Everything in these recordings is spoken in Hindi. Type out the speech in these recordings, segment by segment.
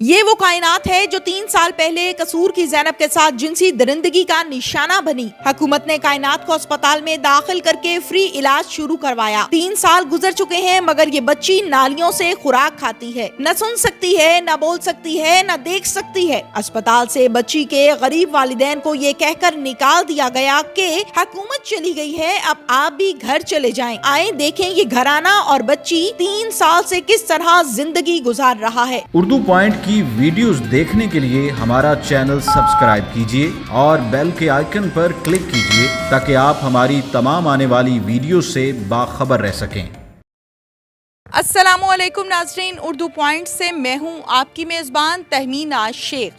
ये वो कायनात है जो 3 साल पहले कसूर की ज़ैनब के साथ जिनसी दरिंदगी का निशाना बनी। हुकूमत ने कायनात को अस्पताल में दाखिल करके फ्री इलाज शुरू करवाया। 3 साल गुजर चुके हैं मगर ये बच्ची नालियों से खुराक खाती है, न सुन सकती है, न बोल सकती है, न देख सकती है। अस्पताल से बच्ची के गरीब वालिदैन को ये कहकर निकाल दिया गया कि हुकूमत चली गई है, अब आप भी घर चले जाएं। आए देखें ये घराना और बच्ची 3 साल से किस तरह जिंदगी गुजार रहा है। उर्दू पॉइंट की वीडियोस देखने के लिए हमारा चैनल सब्सक्राइब कीजिए और बेल के आइकन पर क्लिक कीजिए ताकि आप हमारी तमाम आने वाली वीडियो से बाखबर रह सकें। अस्सलामुअलैकुम नाज़रीन, उर्दू पॉइंट से मैं हूं आपकी मेज़बान तहमीना शेख।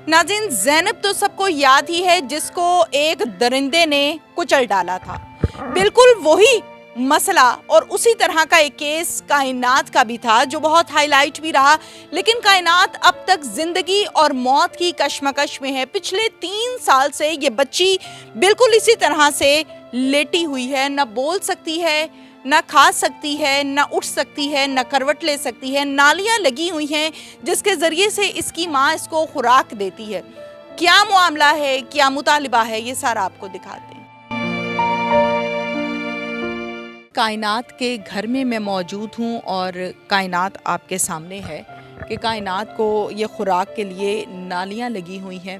नाज़रीन, ज़ैनब तो सबको याद ही है जिसको एक दरिंदे ने कुचल डाला था। बिल्कुल वही मसला और उसी तरह का एक केस कायनात का भी था जो बहुत हाईलाइट भी रहा। लेकिन कायनात अब तक जिंदगी और मौत की कश्मकश में है। पिछले 3 साल से ये बच्ची बिल्कुल इसी तरह से लेटी हुई है, न बोल सकती है, न खा सकती है, न उठ सकती है, न करवट ले सकती है। नालियां लगी हुई हैं जिसके ज़रिए से इसकी माँ इसको खुराक देती है। क्या मामला है, क्या मुतालिबा है, ये सारा आपको दिखाते हैं। कायनात के घर में मैं मौजूद हूँ और कायनात आपके सामने है कि कायनात को ये खुराक के लिए नालियाँ लगी हुई हैं।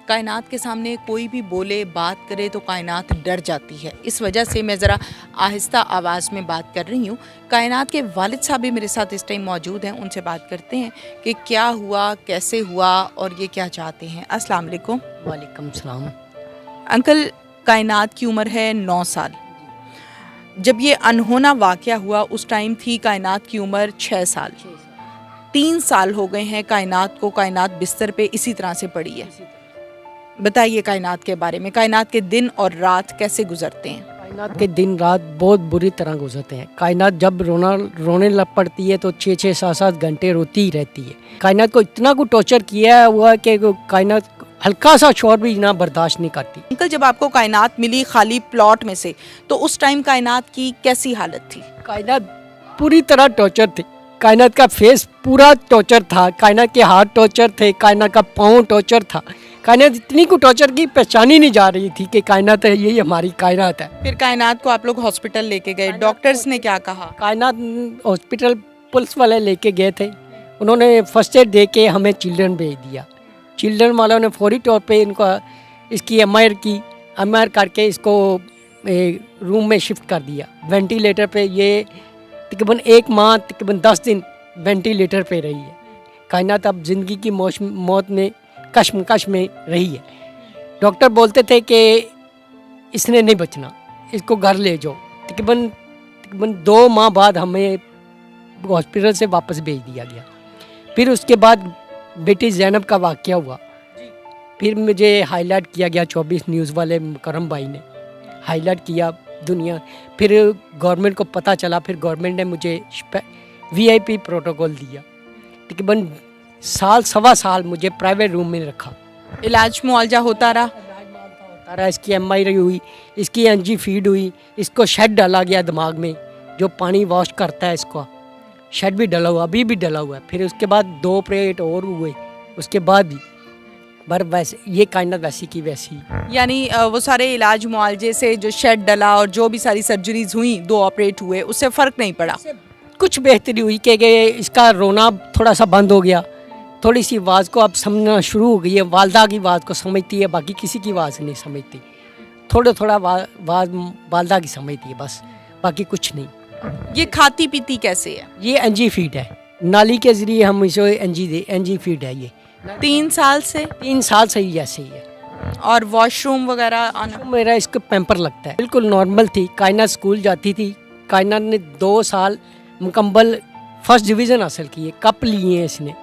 कायनात के सामने कोई भी बोले, बात करे तो कायनात डर जाती है। इस वजह से मैं ज़रा आहिस्ता आवाज़ में बात कर रही हूँ। कायनात के वालिद साहब भी मेरे साथ इस टाइम मौजूद हैं, उनसे बात करते हैं कि क्या हुआ, कैसे हुआ और ये क्या चाहते हैं। अस्सलाम वालेकुम। वालेकुम सलाम। अंकल, कायनात की उम्र है 9 साल। जब ये अनहोना वाक़या हुआ उस टाइम थी कायनात की उम्र 6 साल। 3 साल हो गए हैं कायनात को, कायनात बिस्तर पे इसी तरह से पड़ी है। बताइए कायनात के बारे में, कायनात के दिन और रात कैसे गुजरते हैं? कायनात के दिन रात बहुत बुरी तरह गुजरते हैं। कायनात जब रोने लग पड़ती है तो 6-6, 7-7 घंटे रोती ही रहती है। कायनात को इतना को टॉर्चर किया हुआ है कि कायनात हल्का सा शोर भी ना बर्दाश्त नहीं करती। अंकल, जब आपको कायनात मिली खाली प्लॉट में से तो उस टाइम कायनात की कैसी हालत थी? कायनात पूरी तरह टॉर्चर थी। कायनात का फेस पूरा टॉर्चर था, कायनात के हाथ टॉर्चर थे, कायनात का पाँव टॉर्चर था। कायनात इतनी को टॉर्चर की पहचान ही नहीं जा रही थी कि कायनात है, यही हमारी कायनात है। फिर कायनात को आप लोग हॉस्पिटल लेके गए, डॉक्टर्स ने क्या कहा? कायनात हॉस्पिटल पुलिस वाले लेके गए थे, उन्होंने फर्स्ट एड दे के हमें चिल्ड्रन भेज दिया। चिल्ड्रन वालों ने फौरी तौर पे इसकी एमआईआर करके इसको रूम में शिफ्ट कर दिया। वेंटिलेटर पे ये तकरीबन 1 माह तकरीबन 10 दिन वेंटिलेटर पे रही है। कायनात अब ज़िंदगी की मौत में कश्मकश में रही है। डॉक्टर बोलते थे कि इसने नहीं बचना, इसको घर ले जाओ। तकरीबन 2 माह बाद हमें हॉस्पिटल से वापस भेज दिया गया। फिर उसके बाद बेटी ज़ैनब का वाक़या हुआ। फिर मुझे हाईलाइट किया गया, 24 न्यूज़ वाले करम भाई ने हाईलाइट किया दुनिया। फिर गवर्नमेंट को पता चला, फिर गवर्नमेंट ने मुझे VIP प्रोटोकॉल दिया। तकरीबन साल सवा साल मुझे प्राइवेट रूम में रखा। इलाज मुआवजा होता रहा। इसकी MRI हुई, इसकी NG फीड हुई, इसको शेड डाला गया दिमाग में जो पानी वॉश करता है। इसको शेड भी डला हुआ, अभी भी डला हुआ है। फिर उसके बाद 2 ऑपरेट और हुए उसके बाद भी, पर वैसे ये कायनात वैसी की वैसी। यानी वो सारे इलाज मुआवजे से जो शेड डला और जो भी सारी सर्जरीज हुई, 2 ऑपरेट हुए, उससे फ़र्क नहीं पड़ा। कुछ बेहतरी हुई कि इसका रोना थोड़ा सा बंद हो गया, थोड़ी सी आवाज़ को अब समझना शुरू हो गई है। वालदा की आवाज़ को समझती है, बाकी किसी की आवाज़ नहीं समझती। थोड़ा आवाज़ वालदा की समझती है बस, बाकी कुछ नहीं। ये खाती पीती कैसे है? ये NG फीड है, नाली के ज़रिए हम इसे NG फीड है। ये 3 साल से? 3 साल से ही ऐसे ही है। और वॉशरूम वगैरह आना? मेरा इसको पैम्पर लगता है, बिल्कुल नॉर्मल थी। कायनात स्कूल जाती थी। कायनात ने 2 साल मुकम्मल फर्स्ट डिवीज़न हासिल की है, कप लिए हैं इसने।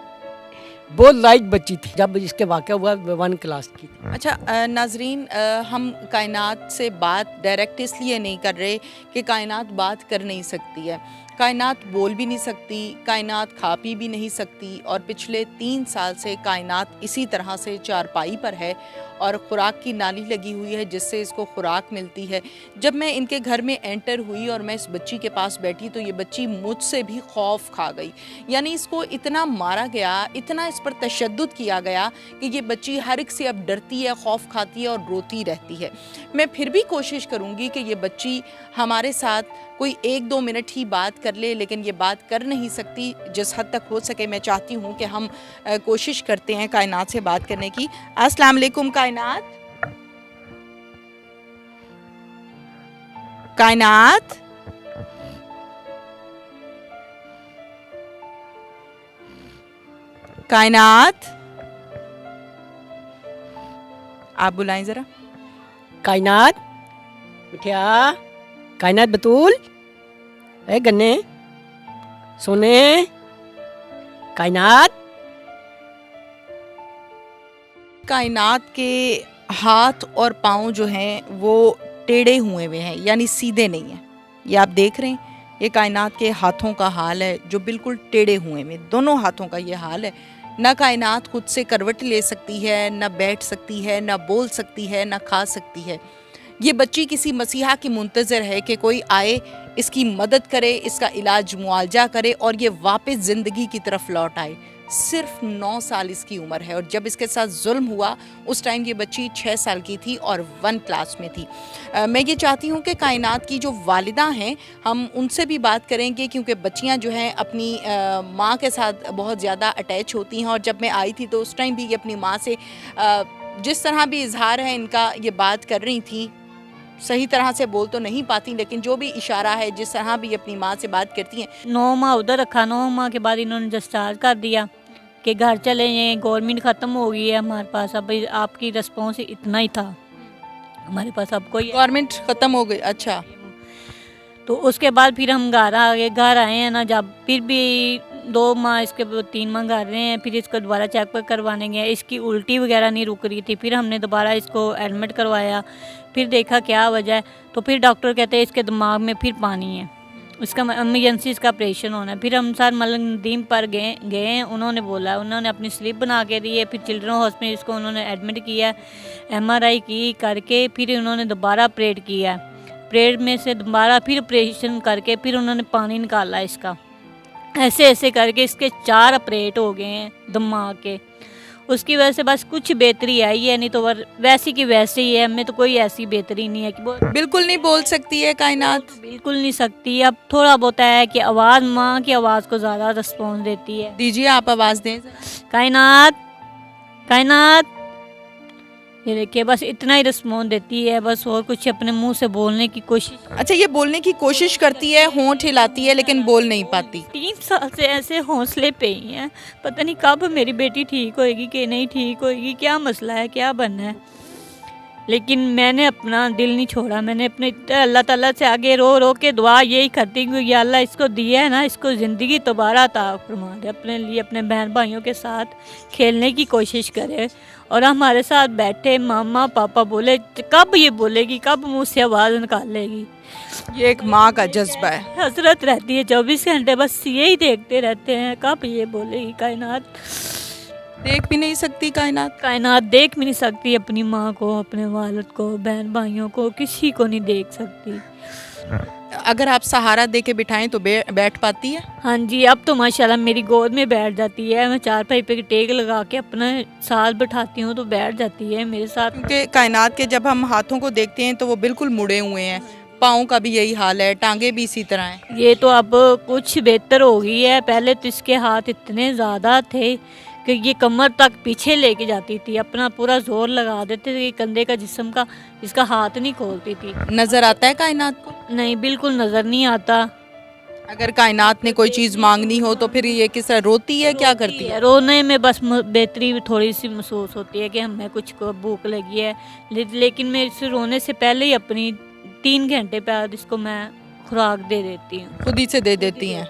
बहुत लाइक बच्ची थी। जब इसके वाक़या हुआ 1 क्लास की थी। अच्छा नाजरीन, हम कायनात से बात डायरेक्ट इसलिए नहीं कर रहे कि कायनात बात कर नहीं सकती है। कायनात बोल भी नहीं सकती, कायनात खा पी भी नहीं सकती और पिछले 3 साल से कायनात इसी तरह से चारपाई पर है और खुराक की नाली लगी हुई है जिससे इसको खुराक मिलती है। जब मैं इनके घर में एंटर हुई और मैं इस बच्ची के पास बैठी तो ये बच्ची मुझसे भी खौफ खा गई। यानी इसको इतना मारा गया, इतना इस पर तशद्दुद किया गया कि ये बच्ची हर एक से अब डरती है, खौफ खाती है और रोती रहती है। मैं फिर भी कोशिश करूँगी कि ये बच्ची हमारे साथ कोई 1-2 मिनट ही बात कर ले, लेकिन ये बात कर नहीं सकती। जिस हद तक हो सके मैं चाहती हूँ कि हम कोशिश करते हैं कायनात से बात करने की। अस्सलाम वालेकुम कायनात। कायनात, कायनात, आप बुलाएं जरा। कायनात बिटिया, कायनात बतूल, ए गन्ने, सोने, कायनात। कायनात के हाथ और पाँव जो हैं वो टेढ़े हुए हैं, यानी सीधे नहीं हैं। ये आप देख रहे हैं, ये कायनात के हाथों का हाल है जो बिल्कुल टेढ़े हुए हैं। दोनों हाथों का ये हाल है। ना कायनात खुद से करवट ले सकती है, ना बैठ सकती है, ना बोल सकती है, ना खा सकती है। ये बच्ची किसी मसीहा की मुंतज़र है कि कोई आए, इसकी मदद करे, इसका इलाज मुआवजा करे और ये वापस ज़िंदगी की तरफ लौट आए। सिर्फ 9 साल इसकी उम्र है और जब इसके साथ जुल्म हुआ उस टाइम ये बच्ची 6 साल की थी और 1 क्लास में थी। मैं ये चाहती हूँ कि कायनात की जो वालिदा हैं हम उनसे भी बात करेंगे, क्योंकि बच्चियाँ जो हैं अपनी माँ के साथ बहुत ज़्यादा अटैच होती हैं और जब मैं आई थी तो उस टाइम भी ये अपनी माँ से जिस तरह भी इजहार है इनका ये बात कर रही थी। सही तरह से बोल तो नहीं पाती, लेकिन जो भी इशारा है, जिस तरह भी अपनी माँ से बात करती हैं। 9 माह उधर रखा, 9 माह के बाद इन्होंने डिस्चार्ज कर दिया कि घर चले जाएं, गवर्नमेंट ख़त्म हो गई है हमारे पास, अब आपकी रिस्पॉन्स इतना ही था हमारे पास, अब कोई गवर्नमेंट ख़त्म हो गई। अच्छा, तो उसके बाद फिर हम घर आ गए। घर आए हैं ना, जब फिर भी 2 माह, इसके 3 माह घर रहे हैं। फिर इसको दोबारा चेकअप करवाने गए, इसकी उल्टी वगैरह नहीं रुक रही थी। फिर हमने दोबारा इसको एडमिट करवाया, फिर देखा क्या वजह है, तो फिर डॉक्टर कहते हैं इसके दिमाग में फिर पानी है, इसका एमरजेंसी इसका ऑपरेशन होना है। फिर हम सर मलंग नदीम पर गए, उन्होंने बोला, उन्होंने अपनी स्लिप बना के दी है। फिर चिल्ड्रन हॉस्पिटल इसको उन्होंने एडमिट किया, MRI की करके फिर उन्होंने दोबारा ऑपरेट किया। ऑपरेट में से दोबारा फिर ऑपरेशन करके फिर उन्होंने पानी निकाला इसका। ऐसे ऐसे करके इसके 4 ऑपरेट हो गए हैं दिमाग के। उसकी वजह से बस कुछ बेहतरी आई है, नहीं तो वैसी की वैसे ही है। हमें तो कोई ऐसी बेहतरी नहीं है कि बिल्कुल नहीं बोल सकती है कायनात। बिल्कुल नहीं सकती। अब थोड़ा बहुत है कि आवाज़, माँ की आवाज़ को ज़्यादा रिस्पॉन्स देती है। दीजिए आप आवाज़ दें। कायनात, कायनात, ये देखिए बस इतना ही रिस्पॉन्स देती है बस, और कुछ अपने मुंह से बोलने की कोशिश। अच्छा, ये बोलने की कोशिश करती है, होंठ हिलाती है, लेकिन बोल नहीं पाती। 3 साल से ऐसे हौसले पे ही हैं, पता नहीं कब मेरी बेटी ठीक होएगी कि नहीं ठीक होएगी, क्या मसला है, क्या बनना है। लेकिन मैंने अपना दिल नहीं छोड़ा। मैंने अपने अल्लाह ताला से आगे रो रो के दुआ यही करती हूँ, या अल्लाह इसको दिया है ना, इसको ज़िंदगी दोबारा अता फरमा दे, अपने लिए अपने बहन भाइयों के साथ खेलने की कोशिश करे। और हमारे साथ बैठे मामा पापा बोले, कब ये बोलेगी, कब मुँह से आवाज़ निकालेगी। ये एक माँ का जज्बा है। हसरत रहती है 24 घंटे, बस यही देखते रहते हैं कब ये बोलेगी। कायनात देख भी नहीं सकती, कायनात कायनात देख भी नहीं सकती अपनी माँ को, अपने वालिद को, बहन भाइयों को, किसी को नहीं देख सकती। अगर आप सहारा दे के बिठाएं तो बैठ पाती है। हाँ जी, अब तो माशाल्लाह मेरी गोद में बैठ जाती है। मैं चारपाई पे टेक लगा के अपने साथ बैठाती हूँ तो बैठ जाती है मेरे साथ। क्योंकि कायनात के जब हम हाथों को देखते हैं तो वो बिल्कुल मुड़े हुए हैं, पाँव का भी यही हाल है, टांगे भी इसी तरह हैं। ये तो अब कुछ बेहतर हो गई है। पहले तो इसके हाथ इतने ज़्यादा थे कि ये कमर तक पीछे लेके जाती थी, अपना पूरा जोर लगा देते थे कंधे का जिस्म का, इसका हाथ नहीं खोलती थी। नज़र आता है कायनात को? नहीं, बिल्कुल नज़र नहीं आता। अगर कायनात ने कोई चीज़ मांगनी हो तो फिर ये किस तरह रोती है, क्या करती है? रोने में बस बेहतरी थोड़ी सी महसूस होती है कि हमें कुछ को भूख लगी है, लेकिन मैं इस रोने से पहले ही अपनी 3 घंटे बाद इसको मैं खुराक दे देती हूँ। खुद ही से दे देती हैं।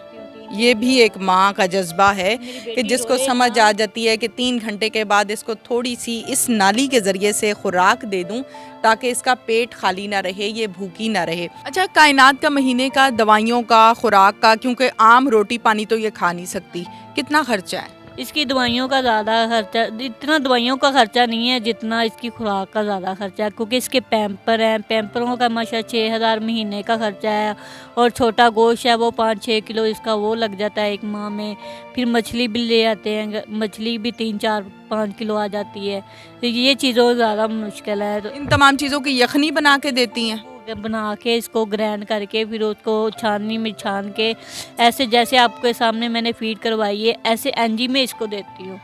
ये भी एक माँ का जज्बा है कि जिसको समझ आ जाती है कि 3 घंटे के बाद इसको थोड़ी सी इस नाली के ज़रिए से खुराक दे दूं ताकि इसका पेट खाली ना रहे, ये भूखी ना रहे। अच्छा, कायनात का महीने का दवाइयों का, खुराक का, क्योंकि आम रोटी पानी तो ये खा नहीं सकती, कितना खर्चा है? इसकी दवाइयों का ज़्यादा खर्चा, इतना दवाइयों का खर्चा नहीं है जितना इसकी खुराक का ज़्यादा खर्चा है, क्योंकि इसके पैम्पर हैं, पैम्परों का माशा 6,000 महीने का खर्चा है। और छोटा गोश्त है वो 5-6 किलो इसका वो लग जाता है एक माह में। फिर मछली भी ले आते हैं, मछली भी 3-4-5 किलो आ जाती है। तो ये चीज़ों ज़्यादा मुश्किल है। तो इन तमाम चीज़ों की यखनी बना के देती हैं? बना के इसको ग्राइंड करके फिर उसको छाननी में छान के ऐसे जैसे आपके सामने मैंने फीड करवाई है ऐसे एनजी में इसको देती हूँ।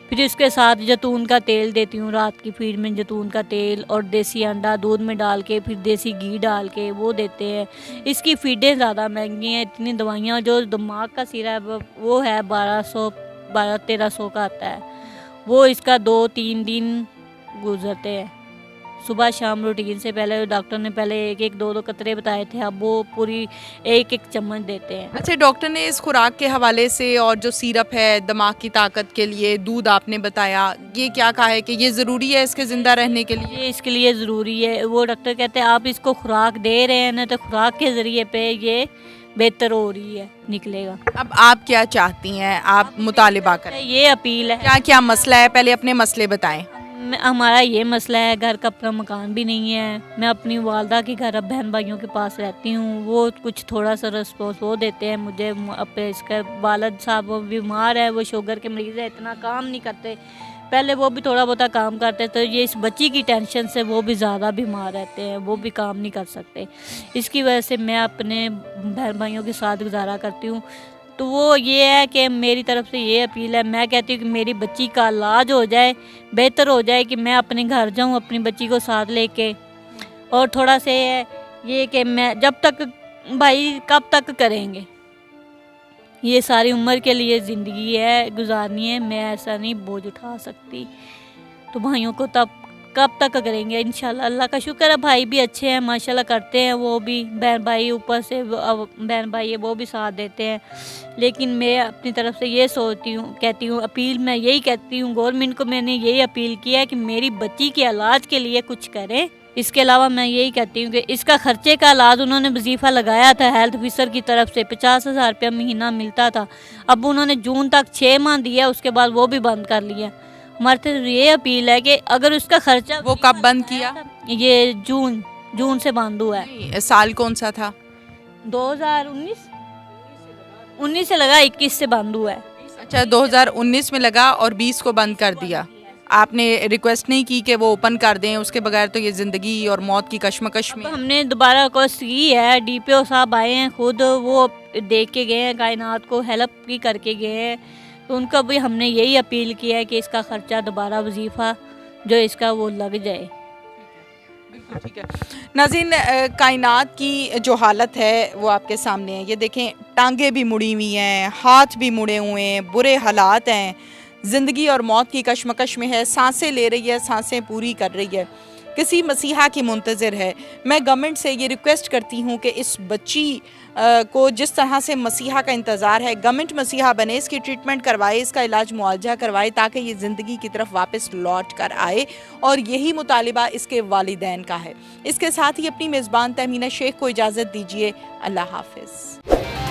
फिर इसके साथ जैतून का तेल देती हूँ, रात की फीड में जैतून का तेल और देसी अंडा दूध में डाल के फिर देसी घी डाल के वो देते हैं। इसकी फीडें ज़्यादा महंगी हैं, इतनी दवाइयाँ जो दिमाग का सीरा है वो है 1200-1300 का आता है। वो इसका 2-3 दिन गुजरते हैं। सुबह शाम रूटीन से पहले डॉक्टर ने पहले 1-1 2-2 कतरे बताए थे, अब वो पूरी 1-1 चम्मच देते हैं। अच्छा, डॉक्टर ने इस खुराक के हवाले से और जो सिरप है दिमाग की ताकत के लिए, दूध आपने बताया, ये क्या कहा है कि ये ज़रूरी है इसके ज़िंदा रहने के लिए? ये इसके लिए ज़रूरी है। वो डॉक्टर कहते हैं आप इसको खुराक दे रहे हैं ना, तो खुराक के ज़रिए पे ये बेहतर हो रही है, निकलेगा। अब आप क्या चाहती हैं, आप मुतालिबा करें? ये अपील है। क्या क्या मसला है, पहले अपने मसले बताएं। हमारा ये मसला है, घर का अपना मकान भी नहीं है। मैं अपनी वालदा के घर अब बहन भाइयों के पास रहती हूँ, वो कुछ थोड़ा सा रिस्पॉन्स वो देते हैं मुझे। अपने इसका वालद साहब वो बीमार है, वो शुगर के मरीज़ है, इतना काम नहीं करते। पहले वो भी थोड़ा बहुत काम करते, तो ये इस बच्ची की टेंशन से वो भी ज़्यादा बीमार रहते हैं, वो भी काम नहीं कर सकते। इसकी वजह से मैं अपने बहन भाइयों के साथ गुजारा करती हूँ। तो वो ये है कि मेरी तरफ से ये अपील है, मैं कहती हूँ कि मेरी बच्ची का इलाज हो जाए, बेहतर हो जाए, कि मैं अपने घर जाऊँ अपनी बच्ची को साथ लेके। और थोड़ा से ये कि मैं जब तक भाई कब तक करेंगे, ये सारी उम्र के लिए ज़िंदगी है, गुजारनी है, मैं ऐसा नहीं बोझ उठा सकती। तो भाइयों को तब कब तक करेंगे? इंशाल्लाह। अल्लाह का शुक्र है भाई भी अच्छे हैं माशाल्लाह, करते हैं वो भी, बहन भाई ऊपर से बहन भाई है वो भी साथ देते हैं। लेकिन मैं अपनी तरफ से ये सोचती हूँ, कहती हूँ, अपील मैं यही कहती हूँ गवर्नमेंट को, मैंने यही अपील किया है कि मेरी बच्ची के इलाज के लिए कुछ करें। इसके अलावा मैं यही कहती हूँ कि इसका खर्चे का इलाज उन्होंने वजीफ़ा लगाया था हेल्थ ऑफिसर की तरफ से, 50,000 रुपया महीना मिलता था। अब उन्होंने जून तक 6 माह दिया, उसके बाद वो भी बंद कर लिया। हमारे तो ये अपील है कि अगर उसका खर्चा वो कब बंद किया? ये जून से बंद हुआ है। नहीं, साल कौन सा था? 2019 से लगा, 21 से बंद हुआ है। अच्छा, 2019 में लगा और 20 को बंद कर दिया। आपने रिक्वेस्ट नहीं की कि वो ओपन कर दें, उसके बगैर तो ये ज़िंदगी और मौत की कश्मकश में। हमने दोबारा रिक्वेस्ट की है, डीपीओ साहब आए हैं खुद, वो देख के गए हैं, कायनात को हेल्प भी करके गए हैं। तो उनको भी हमने यही अपील किया है कि इसका खर्चा दोबारा वजीफ़ा जो इसका वो लग जाए। ठीक है नाज़रीन, कायनात की जो हालत है वो आपके सामने है। ये देखें, टांगे भी मुड़ी हुई हैं, हाथ भी मुड़े हुए हैं, बुरे हालात हैं, ज़िंदगी और मौत की कश्मकश में है, सांसें ले रही है, सांसें पूरी कर रही है, किसी मसीहा की मुंतज़िर है। मैं गवर्नमेंट से ये रिक्वेस्ट करती हूँ कि इस बच्ची को जिस तरह से मसीहा का इंतज़ार है, गवर्नमेंट मसीहा बने, इसकी ट्रीटमेंट करवाए, इसका इलाज मुआवजा करवाए, ताकि ये ज़िंदगी की तरफ वापस लौट कर आए। और यही मुतालिबा इसके वालिदैन का है। इसके साथ ही अपनी मेज़बान तहमीना शेख को इजाज़त दीजिए। अल्लाह हाफ़िज़।